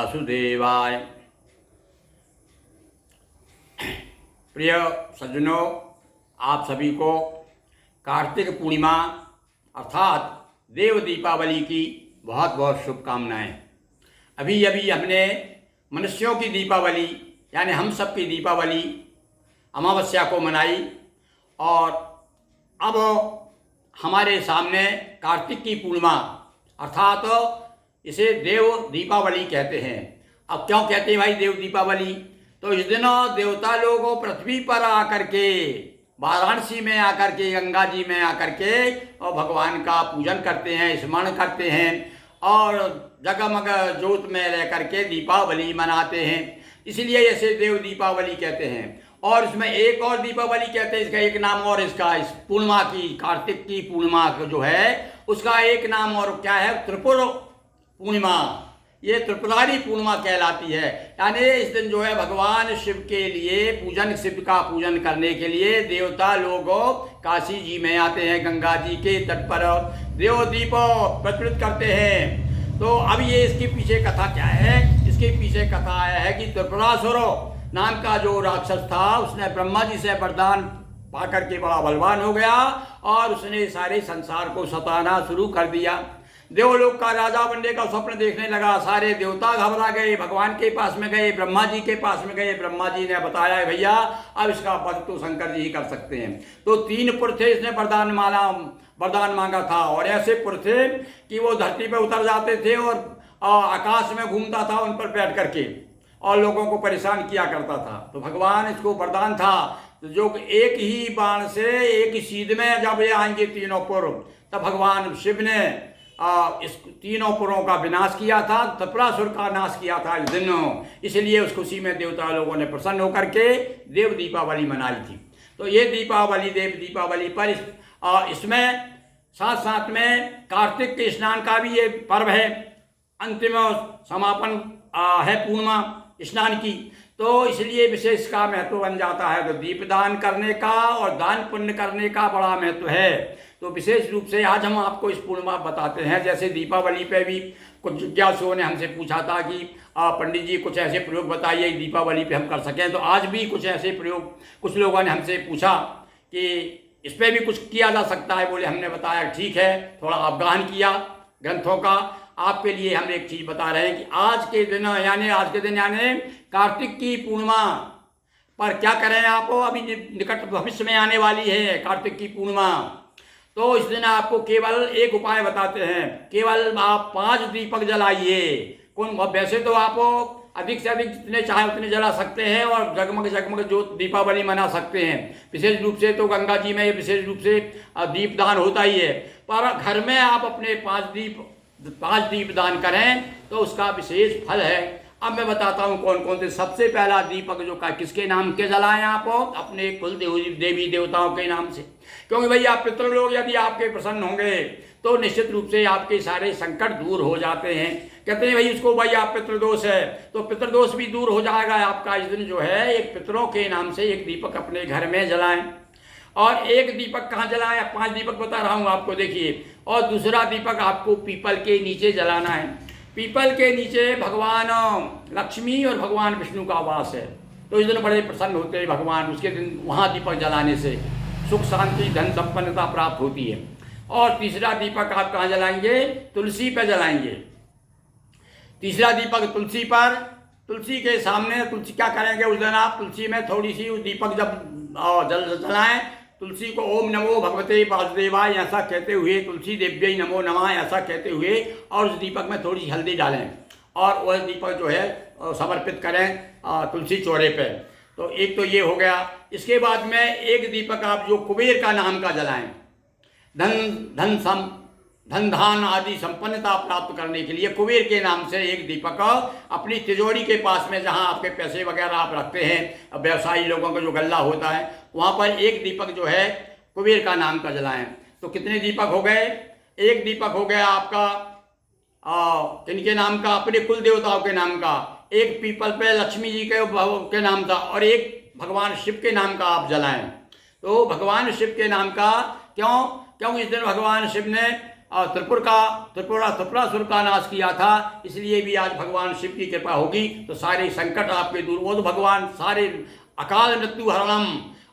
वासुदेवाय। प्रिय सज्जनों, आप सभी को कार्तिक पूर्णिमा अर्थात देव दीपावली की बहुत बहुत शुभकामनाएं। अभी अभी हमने मनुष्यों की दीपावली यानी हम सब की दीपावली अमावस्या को मनाई और अब हमारे सामने कार्तिक की पूर्णिमा अर्थात इसे देव दीपावली कहते हैं। अब क्यों कहते हैं भाई देव दीपावली? तो इस दिन देवता लोग पृथ्वी पर आकर के वाराणसी में आकर के गंगा जी में आकर के और भगवान का पूजन करते हैं, स्मरण करते हैं और जगमग ज्योत में रह करके दीपावली मनाते हैं। इसलिए इसे देव दीपावली कहते हैं। और इसमें एक और दीपावली कहते हैं, इसका एक नाम और इसका इस पूर्णिमा की कार्तिक की पूर्णिमा जो है उसका एक नाम और क्या है? त्रिपुर पूर्णिमा। ये त्रिपुरारी पूर्णिमा कहलाती है। यानी इस दिन जो है भगवान शिव के लिए पूजन, शिव का पूजन करने के लिए देवता लोग काशी जी में आते हैं, गंगा जी के तट पर देव दीप प्रज्वलित करते हैं। तो अब ये इसके पीछे कथा क्या है? इसके पीछे कथा आया है कि त्रिपुरासुर नाम का जो राक्षस था उसने ब्रह्मा जी से वरदान पाकर के बड़ा बलवान हो गया और उसने सारे संसार को सताना शुरू कर दिया। देवलोक का राजा बनने का स्वप्न देखने लगा। सारे देवता घबरा गए, भगवान के पास में गए, ब्रह्मा जी के पास में गए। ब्रह्मा जी ने बताया भैया अब इसका वध तो शंकर जी ही कर सकते हैं। तो 3 पुर थे, इसने वरदान मांगा था और ऐसे पुर थे कि वो धरती पर उतर जाते थे और आकाश में घूमता था उन पर बैठ करके और लोगों को परेशान किया करता था। तो भगवान इसको वरदान था जो एक ही बाण से एक ही सीध में जब ये आएंगे 3 पुर, तब भगवान शिव ने इस 3 पुरों का विनाश किया था, त्रिपुरासुर का नाश किया था इस दिन। इसलिए उस खुशी में देवता लोगों ने प्रसन्न होकर के देव दीपावली मनाई थी। तो ये दीपावली देव दीपावली पर इसमें साथ साथ में कार्तिक के स्नान का भी ये पर्व है। अंतिम समापन है पूर्णिमा स्नान की, तो इसलिए विशेष का महत्व बन जाता है। तो दीपदान करने का और दान पुण्य करने का बड़ा महत्व है। तो विशेष रूप से आज हम आपको इस पूर्णिमा बताते हैं। जैसे दीपावली पे भी कुछ जिज्ञासुओं ने हमसे पूछा था कि पंडित जी कुछ ऐसे प्रयोग बताइए दीपावली पे हम कर सकें। तो आज भी कुछ ऐसे प्रयोग कुछ लोगों ने हमसे पूछा कि इस पर भी कुछ किया जा सकता है। बोले, हमने बताया ठीक है, थोड़ा अवगाहन किया ग्रंथों का। आपके लिए हम एक चीज़ बता रहे हैं कि आज के दिन यानी कार्तिक की पूर्णिमा पर क्या करें आप? अभी निकट भविष्य में आने वाली है कार्तिक की पूर्णिमा। तो इस दिन आपको केवल एक उपाय बताते हैं। केवल आप 5 दीपक जलाइए। वैसे तो आप अधिक से अधिक जितने चाहे उतने जला सकते हैं और जगमग जगमग जो दीपावली मना सकते हैं। विशेष रूप से तो गंगा जी में विशेष रूप से दीपदान होता ही है, पर घर में आप अपने 5 दीप दान करें तो उसका विशेष फल है। अब मैं बताता हूँ कौन कौन से। सबसे पहला दीपक जो का किसके नाम के जलाएं आप? अपने कुल देवी देवताओं के नाम से। क्योंकि भैया पितृलोक यदि आपके प्रसन्न होंगे तो निश्चित रूप से आपके सारे संकट दूर हो जाते हैं। कहते हैं भाई उसको भाई आप पितृदोष है, तो पितृदोष भी दूर हो जाएगा आपका। इस दिन जो है एक पितरों के नाम से एक दीपक अपने घर में जलाएं। और एक दीपक कहाँ जलाएं? 5 दीपक बता रहा हूँ आपको, देखिए। और दूसरा दीपक आपको पीपल के नीचे जलाना है। पीपल के नीचे भगवान लक्ष्मी और भगवान विष्णु का वास है, तो इस दिन बड़े प्रसन्न होते हैं भगवान। उसके दिन वहाँ दीपक जलाने से सुख शांति धन संपन्नता प्राप्त होती है। और तीसरा दीपक आप कहाँ जलाएंगे? तुलसी पर जलाएंगे। तीसरा दीपक तुलसी पर। तुलसी के सामने तुलसी क्या करेंगे उस दिन आप? तुलसी में थोड़ी सी दीपक जब जलाएं, तुलसी को ओम नमो भगवते वासुदेवाय ऐसा कहते हुए, तुलसी देव्यै नमो नमः ऐसा कहते हुए, और उस दीपक में थोड़ी सी हल्दी डालें और वह दीपक जो है समर्पित करें तुलसी चौरे पे। तो एक तो ये हो गया। इसके बाद में एक दीपक आप जो कुबेर का नाम का जलाएं। धन धान आदि संपन्नता प्राप्त करने के लिए कुबेर के नाम से एक दीपक अपनी तिजोरी के पास में, जहां आपके पैसे वगैरह आप रखते हैं, व्यवसायी लोगों का जो गल्ला होता है, वहां पर एक दीपक जो है कुबेर का नाम का जलाएं। तो कितने दीपक हो गए? एक दीपक हो गया आपका किनके नाम का? अपने कुल देवताओं के नाम का। एक पीपल पे लक्ष्मी जी के नाम का और एक भगवान शिव के नाम का आप जलाएं। तो भगवान शिव के नाम का क्यों? क्योंकि इस दिन भगवान शिव ने त्रिपुरासुर का नाश किया था, इसलिए भी आज भगवान शिव की कृपा होगी तो सारे संकट आपके दूर। वो तो भगवान सारे अकाल मृत्यु हरणम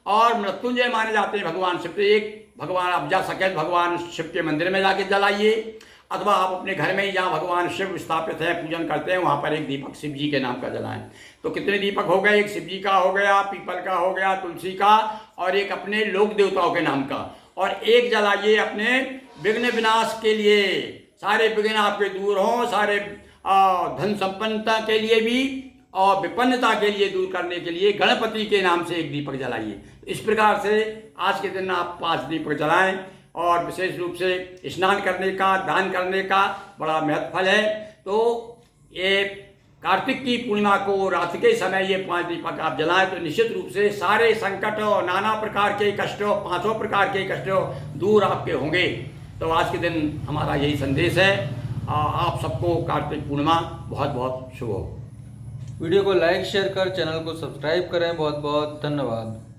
और मृत्युंजय माने जाते हैं भगवान शिव। तो एक भगवान आप जा सके भगवान शिव के मंदिर में जाके जलाइए, अथवा आप अपने घर में ही जहाँ भगवान शिव स्थापित है पूजन करते हैं वहाँ पर एक दीपक शिव जी के नाम का जलाएं। तो कितने दीपक हो गए? एक शिव जी का हो गया, पीपल का हो गया, तुलसी का, और एक अपने लोक देवताओं के नाम का, और एक जलाइए अपने विघ्न विनाश के लिए, सारे विघ्न आपके दूर हों, सारे धन संपन्नता के लिए भी और विपन्नता के लिए दूर करने के लिए गणपति के नाम से एक दीपक जलाइए। इस प्रकार से आज के दिन आप 5 दीपक जलाएं, और विशेष रूप से स्नान करने का, दान करने का बड़ा महत्व फल है। तो ये कार्तिक की पूर्णिमा को रात के समय ये 5 दीपक आप जलाएं तो निश्चित रूप से सारे संकटों, नाना प्रकार के कष्टों, 5 प्रकार के कष्टों दूर आपके होंगे। तो आज के दिन हमारा यही संदेश है। आप सबको कार्तिक पूर्णिमा बहुत बहुत शुभ हो। वीडियो को लाइक शेयर कर चैनल को सब्सक्राइब करें। बहुत बहुत धन्यवाद।